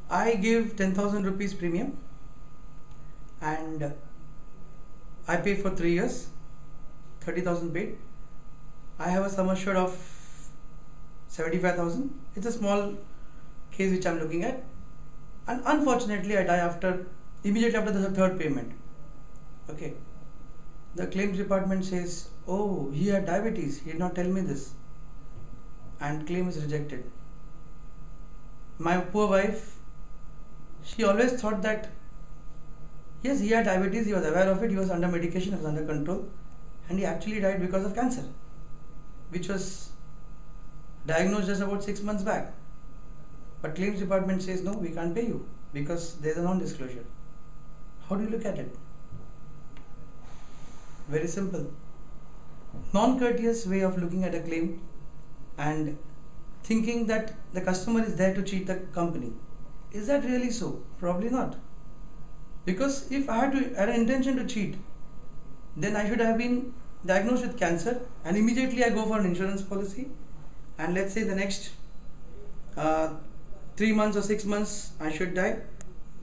I give 10,000 rupees premium and I pay for 3 years, 30,000 paid. I have a sum assured of 75,000. It's a small case which I'm looking at, and unfortunately I die immediately after the third payment. Okay, the claims department says, oh, he had diabetes, he did not tell me this, and claim is rejected. My poor wife, she always thought that yes, he had diabetes, he was aware of it, he was under medication, he was under control, and he actually died because of cancer, which was diagnosed just about 6 months back. But claims department says, no, we can't pay you because there is a non-disclosure. How do you look at it? Very simple. Non-courteous way of looking at a claim and thinking that the customer is there to cheat the company. Is that really so? Probably not. Because if I had an intention to cheat, then I should have been diagnosed with cancer and immediately I go for an insurance policy, and let's say the next 3 months or 6 months I should die.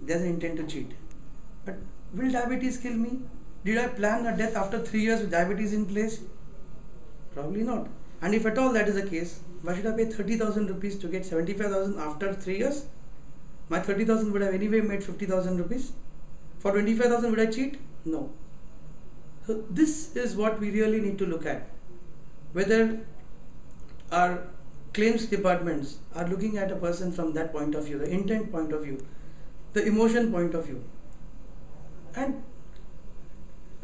There's an intent to cheat. But will diabetes kill me? Did I plan a death after 3 years with diabetes in place? Probably not. And if at all that is the case, why should I pay 30,000 rupees to get 75,000 after 3 years? My 30,000 would have anyway made 50,000 rupees. For 25,000 would I cheat? No. So this is what we really need to look at. Whether our claims departments are looking at a person from that point of view, the intent point of view, the emotion point of view. And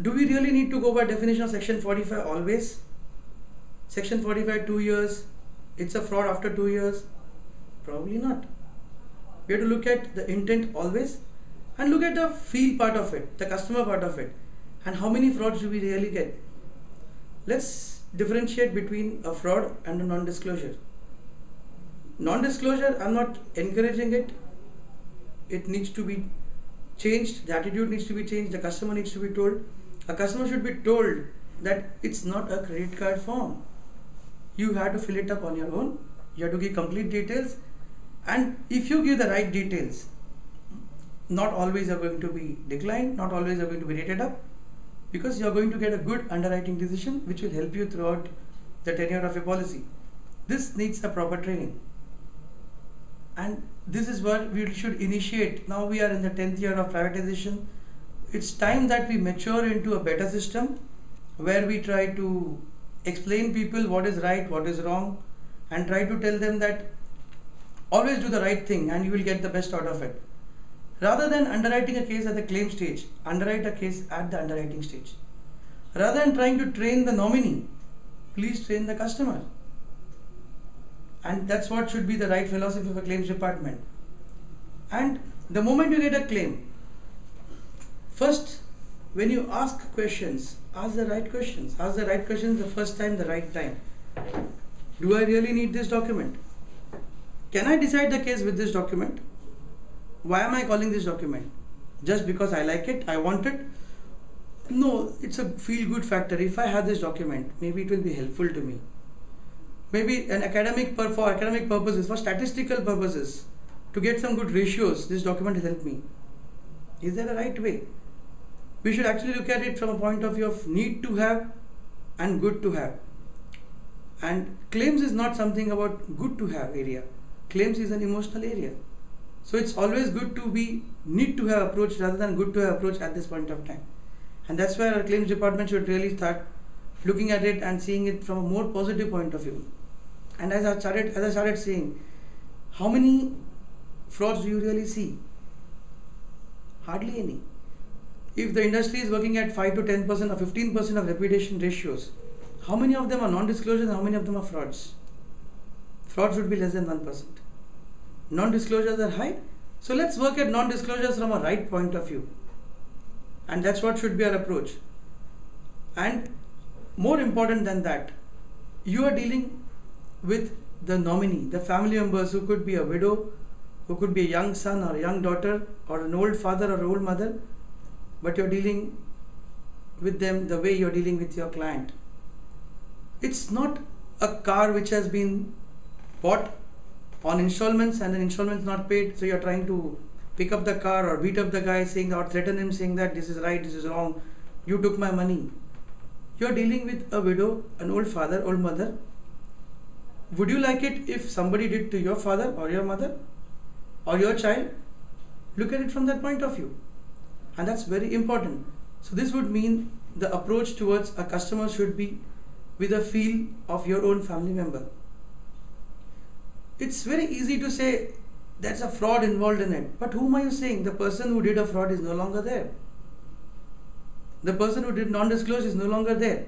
do we really need to go by definition of section 45 always? Section 45, 2 years, it's a fraud after 2 years? Probably not. We have to look at the intent always and look at the feel part of it, the customer part of it, and how many frauds do we really get. Let's differentiate between a fraud and a non-disclosure. Non-disclosure, I'm not encouraging it. It needs to be changed, the attitude needs to be changed, the customer needs to be told. A customer should be told that it's not a credit card form. You have to fill it up on your own. You have to give complete details, and if you give the right details, not always are going to be declined, not always are going to be rated up, because you are going to get a good underwriting decision which will help you throughout the tenure of your policy. This needs a proper training, and this is what we should initiate. Now we are in the 10th year of privatization. It's time that we mature into a better system where we try to explain people what is right, what is wrong, and try to tell them that always do the right thing and you will get the best out of it. Rather than underwriting a case at the claim stage, underwrite a case at the underwriting stage. Rather than trying to train the nominee, please train the customer. And that's what should be the right philosophy of a claims department. And the moment you get a claim, first, when you ask questions, ask the right questions. Ask the right questions the first time, the right time. Do I really need this document? Can I decide the case with this document? Why am I calling this document? Just because I like it, I want it? No, it's a feel-good factor. If I have this document, maybe it will be helpful to me. Maybe for academic purposes, for statistical purposes, to get some good ratios, this document will help me. Is that a right way? We should actually look at it from a point of view of need to have and good to have. And claims is not something about good to have area. Claims is an emotional area. So it's always good to be need to have approach rather than good to have approach at this point of time. And that's where our claims department should really start looking at it and seeing it from a more positive point of view. And as I started saying, how many frauds do you really see? Hardly any. If the industry is working at 5 to 10% or 15% of reputation ratios, how many of them are non-disclosures and how many of them are frauds? Frauds would be less than 1%. Non-disclosures are high. So let's work at non-disclosures from a right point of view. And that's what should be our approach. And more important than that, you are dealing with the nominee, the family members who could be a widow, who could be a young son or a young daughter or an old father or old mother, but you're dealing with them the way you're dealing with your client. It's not a car which has been bought on installments and then installments not paid, so you're trying to pick up the car or beat up the guy saying or threaten him saying that this is right, this is wrong, you took my money. You're dealing with a widow, an old father, old mother. Would you like it if somebody did to your father or your mother or your child? Look at it from that point of view, and that's very important. So this would mean the approach towards a customer should be with a feel of your own family member. It's very easy to say there's a fraud involved in it, but whom are you saying? The person who did a fraud is no longer there. The person who did non-disclose is no longer there.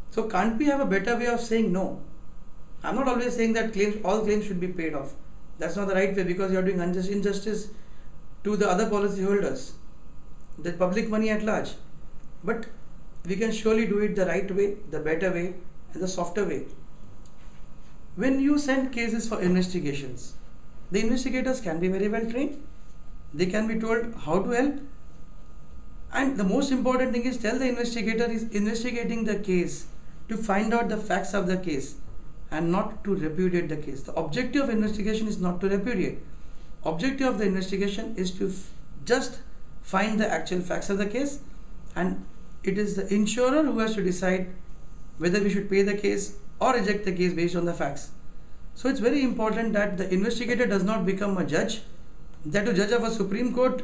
So can't we have a better way of saying no? I'm not always saying that all claims should be paid off. That's not the right way, because you're doing injustice to the other policyholders, the public money at large. But we can surely do it the right way, the better way, and the softer way. When you send cases for investigations, the investigators can be very well trained. They can be told how to help. And the most important thing is, tell the investigator is investigating the case to find out the facts of the case and not to repudiate the case. The objective of investigation is not to repudiate. Objective of the investigation is to just find the actual facts of the case, and it is the insurer who has to decide whether we should pay the case or reject the case based on the facts. So it's very important that the investigator does not become a judge, that a judge of a Supreme Court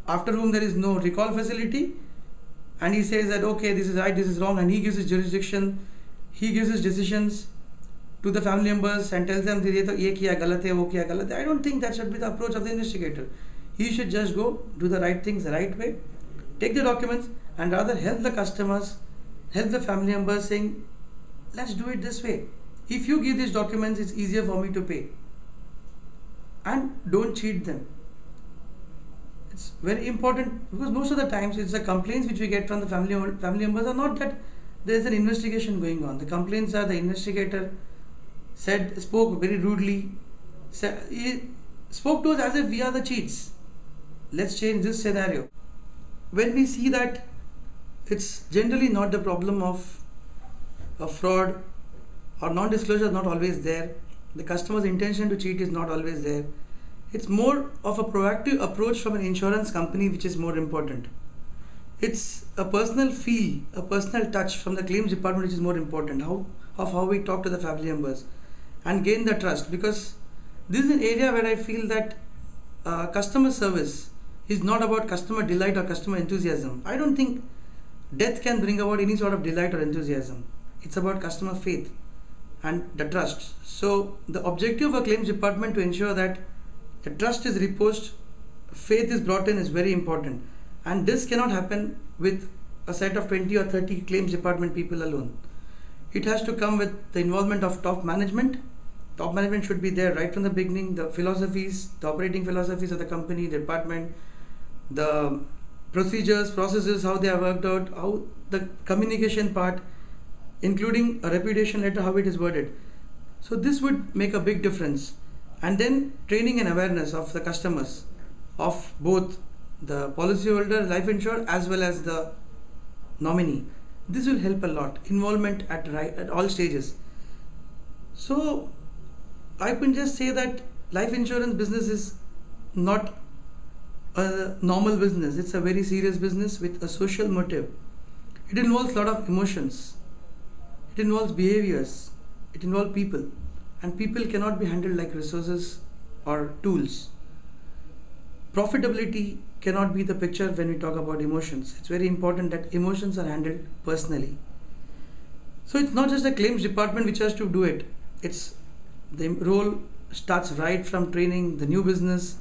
after whom there is no recall facility, and he says that okay, this is right, this is wrong, and he gives his jurisdiction, he gives his decisions to the family members and tells them ye kiya galat hai, wo kiya galat hai. I don't think that should be the approach of the investigator. He should just go do the right things the right way, take the documents, and rather help the customers, help the family members, saying let's do it this way. If you give these documents, it's easier for me to pay. And don't cheat them. It's very important, because most of the times it's the complaints which we get from the family members are not that there is an investigation going on. The complaints are the investigator spoke very rudely, he spoke to us as if we are the cheats. Let's change this scenario. When we see that it's generally not the problem of a fraud or non-disclosure is not always there, the customer's intention to cheat is not always there. It's more of a proactive approach from an insurance company which is more important. It's a personal feel, a personal touch from the claims department which is more important, how we talk to the family members and gain the trust, because this is an area where I feel that customer service is not about customer delight or customer enthusiasm. I don't think death can bring about any sort of delight or enthusiasm. It's about customer faith and the trust. So the objective of a claims department to ensure that the trust is reposed, faith is brought in, is very important. And this cannot happen with a set of 20 or 30 claims department people alone. It has to come with the involvement of top management. Top management should be there right from the beginning, the philosophies, the operating philosophies of the company, the department, the procedures, processes, how they are worked out, how the communication part, including a repudiation letter, how it is worded. So this would make a big difference. And then training and awareness of the customers, of both the policyholder, life insured, as well as the nominee. This will help a lot. Involvement at all stages. So I can just say that life insurance business is not a normal business. It's a very serious business with a social motive. It involves a lot of emotions. It involves behaviors. It involves people. And people cannot be handled like resources or tools. Profitability cannot be the picture when we talk about emotions. It's very important that emotions are handled personally. So it's not just the claims department which has to do it. It's the role starts right from training, the new business,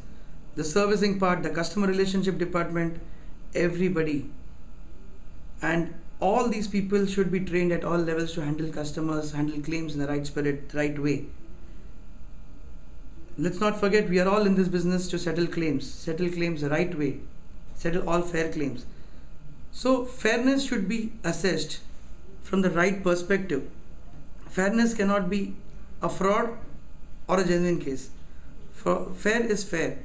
the servicing part, the customer relationship department, everybody. And all these people should be trained at all levels to handle customers, handle claims in the right spirit, the right way. Let's not forget, we are all in this business to settle claims the right way, settle all fair claims. So fairness should be assessed from the right perspective. Fairness cannot be a fraud or a genuine case. Fair is fair.